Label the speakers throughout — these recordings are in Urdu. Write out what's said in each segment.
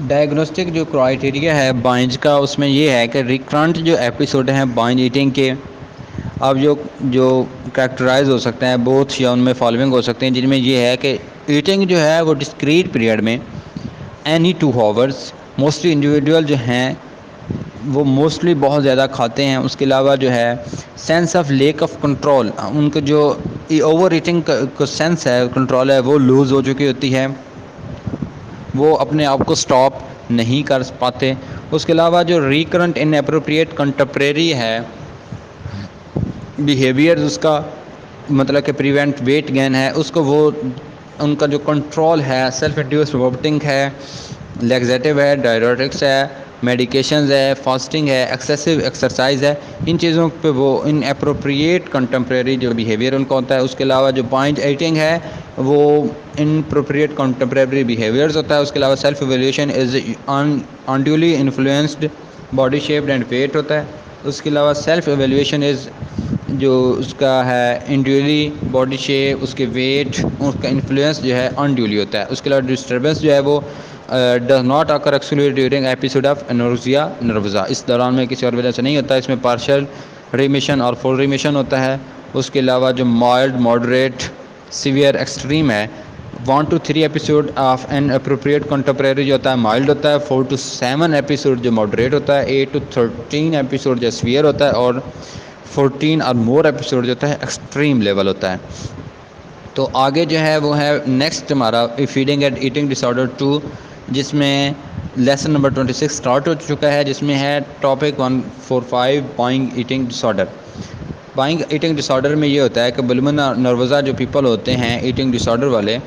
Speaker 1: ڈائگنوسٹک جو کرائٹیریا ہے بائنج کا، اس میں یہ ہے کہ ریکرنٹ جو ایپیسوڈ ہیں بائنج ایٹنگ کے، اب جو کریکٹرائز ہو سکتے ہیں بوتھ یا ان میں فالوئنگ ہو سکتے ہیں، جن میں یہ ہے کہ ایٹنگ جو ہے وہ ڈسکریٹ پیریڈ میں اینی 2 آورس، موسٹلی انڈیویجول جو ہیں وہ موسٹلی بہت زیادہ کھاتے ہیں۔ اس کے علاوہ جو ہے sense of lack of control, ان کو جو اوور ایٹنگ کا سینس ہے، کنٹرول ہے، وہ لوز ہو چکی ہوتی ہے، وہ اپنے آپ کو سٹاپ نہیں کر پاتے۔ اس کے علاوہ جو ریکرنٹ ان اپروپریٹ کنٹمپریری ہے بیہیویئر، اس کا مطلب کہ پریونٹ ویٹ گین ہے، اس کو وہ ان کا جو کنٹرول ہے سیلف انڈیوس وومٹنگ ہے، لیگزیٹو ہے، ڈائیورٹکس ہے، میڈیکیشنز ہے، فاسٹنگ ہے، ایکسیسو ایکسرسائز ہے، ان چیزوں پہ وہ ان اپروپریٹ کنٹمپریری جو بیہیویئر ان کا ہوتا ہے۔ اس کے علاوہ جو بائنج ایٹنگ ہے وہ ان پروپریٹ کنٹمپریری بیہیویئرز ہوتا ہے۔ اس کے علاوہ self evaluation is unduly influenced body shape and weight ہوتا ہے۔ اس کے علاوہ سیلف ایویلیوشن از جو اس کا ہے انڈیولی باڈی شیپ، اس کے ویٹ، اس کا انفلوئنس جو ہے انڈیولی ہوتا ہے۔ اس کے علاوہ ڈسٹربنس جو ہے وہ does not occur actually during episode of anorexia nervosa, اس دوران میں کسی اور وجہ سے نہیں ہوتا ہے، اس میں پارشل ریمیشن اور فل ریمیشن ہوتا ہے۔ اس کے علاوہ جو مائلڈ، ماڈریٹ، سیویئر، ایکسٹریم ہے، 1 to 3 episode of an appropriate contemporary جو ہوتا ہے مائلڈ ہوتا ہے، 4 to 7 ایپیسوڈ جو ماڈریٹ ہوتا ہے، 8 to 13 ایپیسوڈ جو سیویئر ہوتا ہے، اور 14 اور مور ایپیسوڈ جو ہوتا ہے ایکسٹریم لیول ہوتا ہے۔ تو آگے جو ہے وہ ہے نیکسٹ ہمارا feeding and eating disorder 2، جس میں لیسن نمبر 26 اسٹارٹ ہو چکا ہے، جس میں ہے ٹاپک 145 بائنگ ایٹنگ ڈس آرڈر۔ بائنگ ایٹنگ ڈس آرڈر میں یہ ہوتا ہے کہ بلومنا نروزا جو پیپل ہوتے ہیں ایٹنگ ڈس آرڈر والے،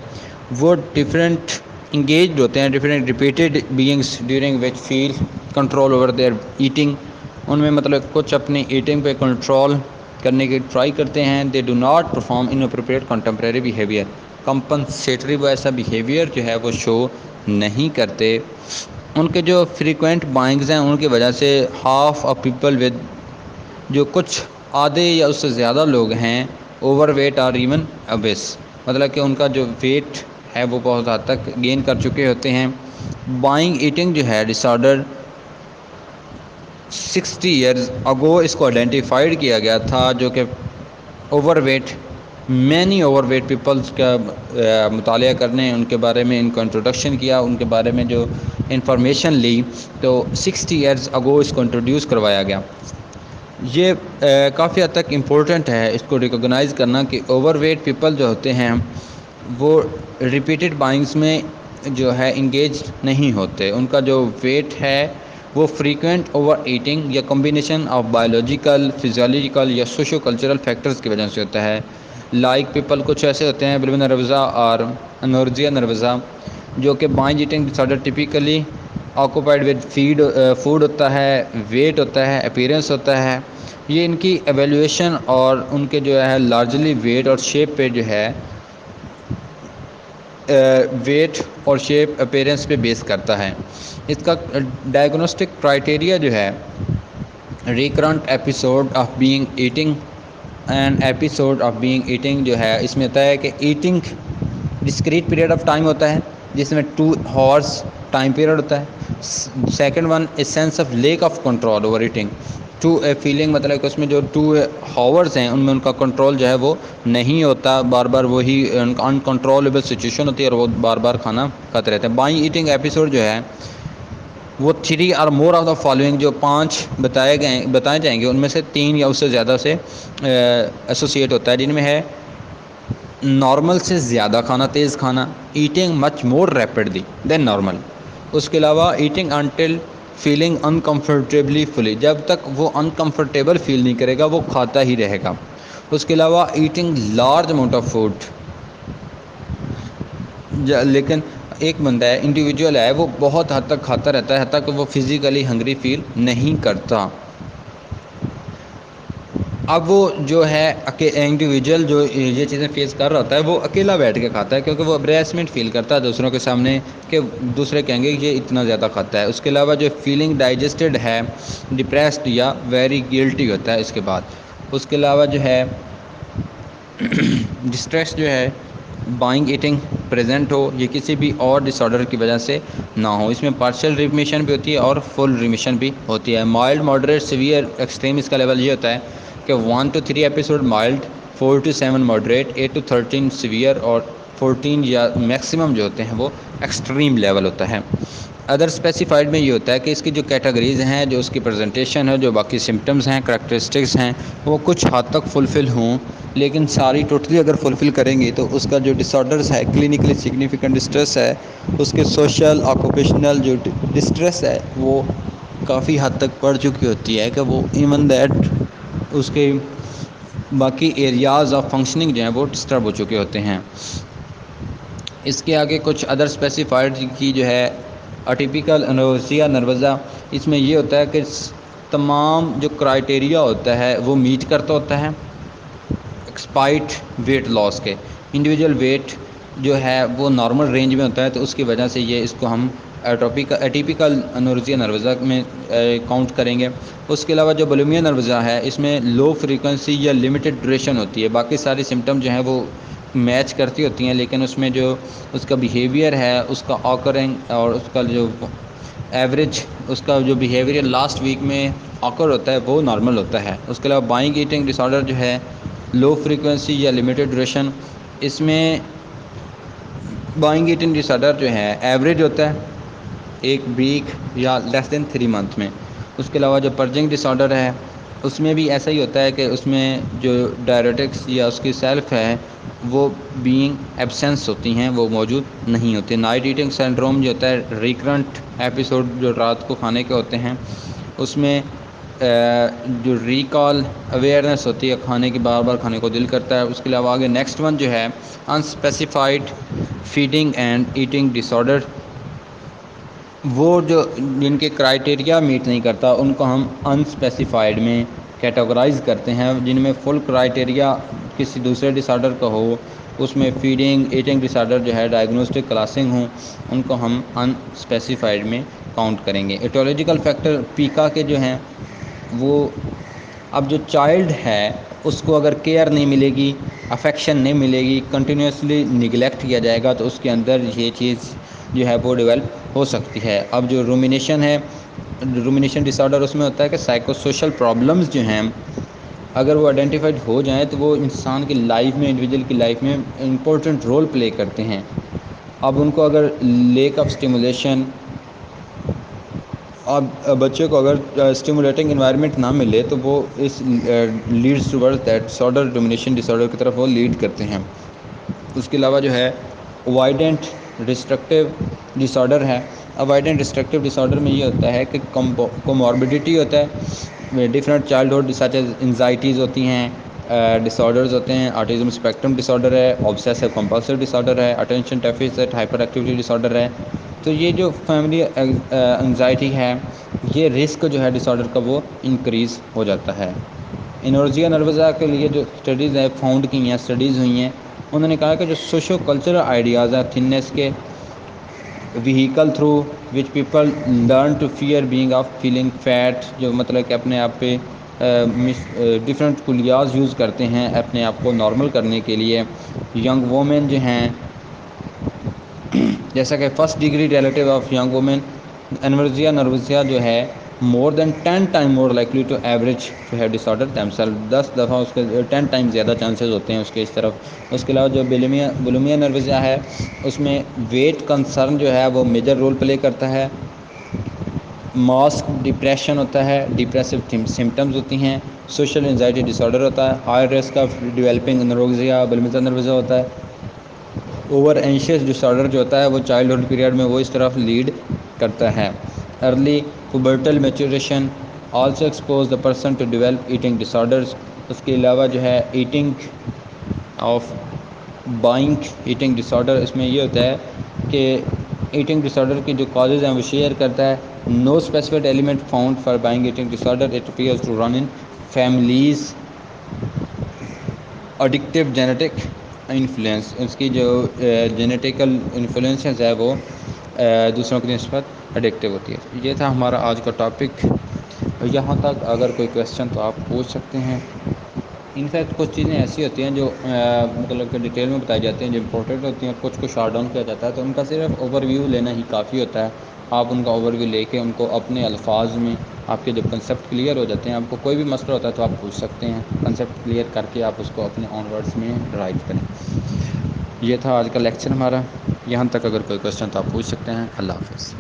Speaker 1: وہ ڈفرینٹ انگیجڈ ہوتے ہیں، different repeated binges during which feel control over their eating, ان میں مطلب کچھ اپنی ایٹنگ پہ کنٹرول کرنے کی ٹرائی کرتے ہیں۔ They do not perform in appropriate contemporary behaviour, compensatory وہ ایسا بیہیویئر جو ہے وہ شو نہیں کرتے۔ ان کے جو فریکوینٹ بائنگز ہیں ان کی وجہ سے ہاف آف پیپل ود، جو کچھ آدھے یا اس سے زیادہ لوگ ہیں، اوور ویٹ اور ایون اوبیس، مطلب کہ ان کا جو ویٹ ہے وہ بہت حد تک گین کر چکے ہوتے ہیں۔ بائنگ ایٹنگ جو ہے ڈس آرڈر 60 ایئرز اگو اس کو آئیڈینٹیفائڈ کیا گیا تھا، جو کہ overweight many overweight peoples کا مطالعہ کرنے، ان کے بارے میں ان کو انٹروڈکشن کیا، ان کے بارے میں جو انفارمیشن لی، تو 60 ایئرز اگو اس کو انٹروڈیوس کروایا گیا۔ یہ کافی حد تک امپورٹنٹ ہے اس کو ریکوگنائز کرنا کہ اوور ویٹ پیپل جو ہوتے ہیں وہ ریپیٹڈ بائنگس میں جو ہے انگیج نہیں ہوتے، ان کا جو ویٹ ہے وہ فریکوینٹ اوور ایٹنگ یا کمبینیشن آف بایولوجیکل، فزیولوجیکل یا سوشو کلچرل فیکٹرز کی وجہ سے ہوتا ہے۔ لائک پیپل کچھ ایسے ہوتے ہیں بلومنا نروزا اور انورکسیا نروزا، جو کہ binge eating disorder typically occupied with food ہوتا ہے، ویٹ ہوتا ہے، اپیرنس ہوتا ہے۔ یہ ان کی ایویلیویشن اور ان کے جو ہے لارجلی ویٹ اور شیپ پہ جو ہے ویٹ اور شیپ اپیرنس پہ بیس کرتا ہے۔ اس کا ڈائگنوسٹک کرائٹیریا جو ہے recurrent episode of being eating, and episode of being eating جو ہے اس میں ہوتا ہے کہ eating discrete period of time ہوتا ہے جس میں 2 ہارس ٹائم پیریڈ ہوتا ہے۔ Second one a sense of lack of control over eating, 2 a feeling, مطلب کہ اس میں جو 2 ہاورس ہیں ان میں ان کا کنٹرول جو ہے وہ نہیں ہوتا، بار بار وہی انکنٹرولبل سچویشن ہوتی ہے اور وہ بار بار کھانا کھاتے رہتے ہیں۔ بائنگ ایٹنگ ایپیسوڈ جو ہے وہ 3 اور مور آف دا فالوئنگ، جو 5 بتائے جائیں گے ان میں سے 3 یا اس سے زیادہ سے ایسوسیٹ ہوتا ہے، جن میں ہے نارمل سے زیادہ کھانا، تیز کھانا، ایٹنگ مچ مور ریپڈلی دین نارمل۔ اس کے علاوہ ایٹنگ انٹل فیلنگ انکمفرٹیبلی فلی، جب تک وہ انکمفرٹیبل فیل نہیں کرے گا وہ کھاتا ہی رہے گا۔ اس کے علاوہ eating large amount of food, لیکن ایک بندہ ہے انڈیویجول ہے وہ بہت حد تک کھاتا رہتا ہے حتیٰ کہ وہ فزیکلی ہنگری فیل نہیں کرتا۔ اب وہ جو ہے انڈیویجول جو یہ چیزیں فیس کر رہا ہوتا ہے وہ اکیلا بیٹھ کے کھاتا ہے، کیونکہ وہ امبریسمنٹ فیل کرتا ہے دوسروں کے سامنے کہ دوسرے کہیں گے کہ یہ اتنا زیادہ کھاتا ہے۔ اس کے علاوہ جو فیلنگ ڈائجسٹڈ ہے، ڈپریسڈ یا ویری گلٹی ہوتا ہے اس کے بعد۔ اس کے علاوہ جو ہے ڈسٹریس جو ہے بائنگ ایٹنگ پریزنٹ ہو، یہ کسی بھی اور ڈس آرڈر کی وجہ سے نہ ہو۔ اس میں پارشل ریمیشن بھی ہوتی ہے اور فل ریمیشن بھی ہوتی ہے۔ مائلڈ، ماڈریٹ، سیویئر، ایکسٹریم، اس کا لیول یہ ہوتا ہے کہ 1 to 3 episode mild, 4 to 7 moderate, 8 to 13 severe, اور 14 یا میکسیمم جو ہوتے ہیں وہ ایکسٹریم لیول ہوتا ہے۔ ادر اسپیسیفائڈ میں یہ ہوتا ہے کہ اس کی جو کیٹیگریز ہیں، جو اس کی پریزنٹیشن ہے، جو باقی سمٹمز ہیں، کریکٹرسٹکس ہیں، وہ کچھ حد تک فلفل ہوں، لیکن ساری ٹوٹلی اگر فلفل کریں گی تو اس کا جو ڈس آرڈرز ہے، کلینکلی سگنیفیکنٹ ڈسٹریس ہے، اس کے سوشل آکوپیشنل جو ڈسٹریس ہے وہ کافی حد تک بڑھ چکی ہوتی ہے کہ وہ ایون دیٹ اس کے باقی ایریاز آف فنکشننگ جو ہیں وہ ڈسٹرب ہو چکے ہوتے ہیں۔ اس کے آگے کچھ ادر اسپیسیفائڈ کی جو ہے اٹیپیکل انورسیا نروزا، اس میں یہ ہوتا ہے کہ تمام جو کرائٹیریا ہوتا ہے وہ میٹ کرتا ہوتا ہے ایکسپائٹ ویٹ لاس کے۔ انڈیویجول ویٹ جو ہے وہ نارمل رینج میں ہوتا ہے، تو اس کی وجہ سے یہ اس کو ہم ایٹیپیکل انورسیا نروزا میں کاؤنٹ کریں گے۔ اس کے علاوہ جو بولیمیا نروزا ہے، اس میں لو فریکوینسی یا لمیٹڈ ڈوریشن ہوتی ہے، باقی ساری سمٹم جو ہیں وہ میچ کرتی ہوتی ہیں، لیکن اس میں جو اس کا بیہیویئر ہے، اس کا آکرنگ اور اس کا جو ایوریج اس کا جو بیہیویئر لاسٹ ویک میں آکر ہوتا ہے وہ نارمل ہوتا ہے۔ اس کے علاوہ بائنگ ایٹنگ ڈس آرڈر جو ہے لو فریکوینسی یا لمیٹڈ ڈوریشن، اس میں بائنگ ایٹنگ ڈس آرڈر جو ہے ایوریج ہوتا ہے 1 ویک یا لیس دین 3 منتھ میں۔ اس کے علاوہ جو پرجنگ ڈس آرڈر ہے اس میں بھی ایسا ہی ہوتا ہے کہ اس میں جو ڈائریٹکس یا اس کی سیلف ہے وہ بینگ ایبسینس ہوتی ہیں، وہ موجود نہیں ہوتے۔ نائٹ ایٹنگ سنڈروم جو ہوتا ہے ریکرنٹ ایپیسوڈ جو رات کو کھانے کے ہوتے ہیں، اس میں جو ریکال اویئرنیس ہوتی ہے، کھانے کی بار بار کھانے کو دل کرتا ہے۔ اس کے علاوہ آگے نیکسٹ ون جو ہے unspecified feeding and eating disorder, وہ جو جن کے کرائٹیریا میٹ نہیں کرتا ان کو ہم انسپیسیفائڈ میں کیٹیگرائز کرتے ہیں۔ جن میں فل کرائٹیریا کسی دوسرے ڈس آرڈر کا ہو، اس میں فیڈنگ ایٹنگ ڈس آرڈر جو ہے ڈائگنوسٹک کلاسنگ ہوں، ان کو ہم انسپیسیفائڈ میں کاؤنٹ کریں گے۔ ایٹیولوجیکل فیکٹر پیکا کے جو ہیں وہ اب جو چائلڈ ہے اس کو اگر کیئر نہیں ملے گی، افیکشن نہیں ملے گی، کنٹینیوسلی نگلیکٹ کیا جائے گا تو اس کے اندر یہ چیز جو ہے وہ ڈیولپ ہو سکتی ہے۔ اب جو رومینیشن ہے، رومینیشن ڈس آرڈر اس میں ہوتا ہے کہ سائیکو سوشل پرابلمز جو ہیں اگر وہ آئیڈینٹیفائڈ ہو جائیں تو وہ انسان کی لائف میں، انڈیویجول کی لائف میں امپورٹنٹ رول پلے کرتے ہیں۔ اب ان کو اگر لیک آف اسٹیمولیشن، اب بچے کو اگر اسٹیمولیٹنگ انوائرمنٹ نہ ملے تو وہ اس leads toward that disorder, domination disorder کی طرف وہ لیڈ کرتے ہیں۔ اس کے علاوہ جو ہے اوائڈنٹ ڈسٹرکٹیو ڈس آرڈر ہے۔ اوائڈنٹ ڈسٹرکٹیو ڈس آرڈر میں یہ ہوتا ہے کہ کوموربیڈیٹی ہوتا ہے، different childhood such as anxieties ہوتی ہیں، ڈس آرڈرز ہوتے ہیں، آٹزم اسپیکٹرم ڈس آرڈر ہے، آبسیسو کمپلسو ڈس آرڈر ہے، اٹینشن ڈیفیسٹ ہائپر ایکٹیویٹی ڈس آرڈر ہے۔ تو یہ جو فیملی انزائٹی ہے، یہ رسک جو ہے ڈس آرڈر کا وہ انکریز ہو جاتا ہے۔ انورسیا نروزا کے لیے جو اسٹڈیز ہیں فاؤنڈ کی ہیں، اسٹڈیز ہوئی ہیں، انہوں نے کہا کہ جو سوشو کلچرل آئیڈیاز ہیں تھننس کے vehicle through which people learn to fear being of feeling fat, جو مطلب کہ اپنے آپ پہ ڈفرینٹ کلیاز یوز کرتے ہیں اپنے آپ کو نارمل کرنے کے لیے۔ ینگ وومن جو ہیں، جیسا کہ first degree relative of young women anorexia nervosa جو ہے more than 10 time more likely to average جو ہے ڈس آرڈر دیم سیلف، 10 دفعہ اس کے 10 ٹائم زیادہ چانسز ہوتے ہیں اس کے اس طرف۔ اس کے علاوہ جو بولیمیا نروزیا ہے اس میں ویٹ کنسرن جو ہے وہ میجر رول پلے کرتا ہے۔ ماسک ڈپریشن ہوتا ہے، ڈپریسو سمٹمز ہوتی ہیں، سوشل انزائٹی ڈس آرڈر ہوتا ہے، ہائی رسک آف ڈیولپنگ انورکسیا بولیمیا نروزیا ہوتا ہے۔ اوور اینشیس ڈس آرڈر جو ہوتا ہے وہ چائلڈہڈ پیریڈ میں وہ اس طرف لیڈ کرتا ہے۔ Early pubertal maturation also expose the person to develop eating disorders۔ اس کے علاوہ جو ہے eating of binge eating disorder, اس میں یہ ہوتا ہے کہ ایٹنگ ڈس آرڈر کی جو کازز ہیں وہ شیئر کرتا ہے۔ No specific element found for binge eating disorder, it appears to run in families. Addictive genetic influence, اس کی جو جینیٹیکل انفلوئنسز ہے وہ دوسروں کی نسبت اڈکٹیو ہوتی ہے۔ یہ تھا ہمارا آج کا ٹاپک، یہاں تک اگر کوئی کویسچن تو آپ پوچھ سکتے ہیں۔ انفیکٹ کچھ چیزیں ایسی ہوتی ہیں جو مطلب کہ ڈیٹیل میں بتائی جاتی ہیں جو امپورٹنٹ ہوتی ہیں، کچھ کو شارٹ ڈاؤن کیا جاتا ہے، تو ان کا صرف اوور ویو لینا ہی کافی ہوتا ہے۔ آپ ان کا اوور ویو لے کے ان کو اپنے الفاظ میں، آپ کے جب کنسیپٹ کلیئر ہو جاتے ہیں، آپ کو کوئی بھی مسئلہ ہوتا ہے تو آپ پوچھ سکتے ہیں، کنسیپٹ کلیئر کر کے آپ اس کو اپنے آن ورڈس میں ڈرائیو کریں۔ یہ تھا آج کا لیکچر ہمارا، یہاں تک اگر کوئی کویسچن تو آپ پوچھ سکتے ہیں۔ اللہ حافظ۔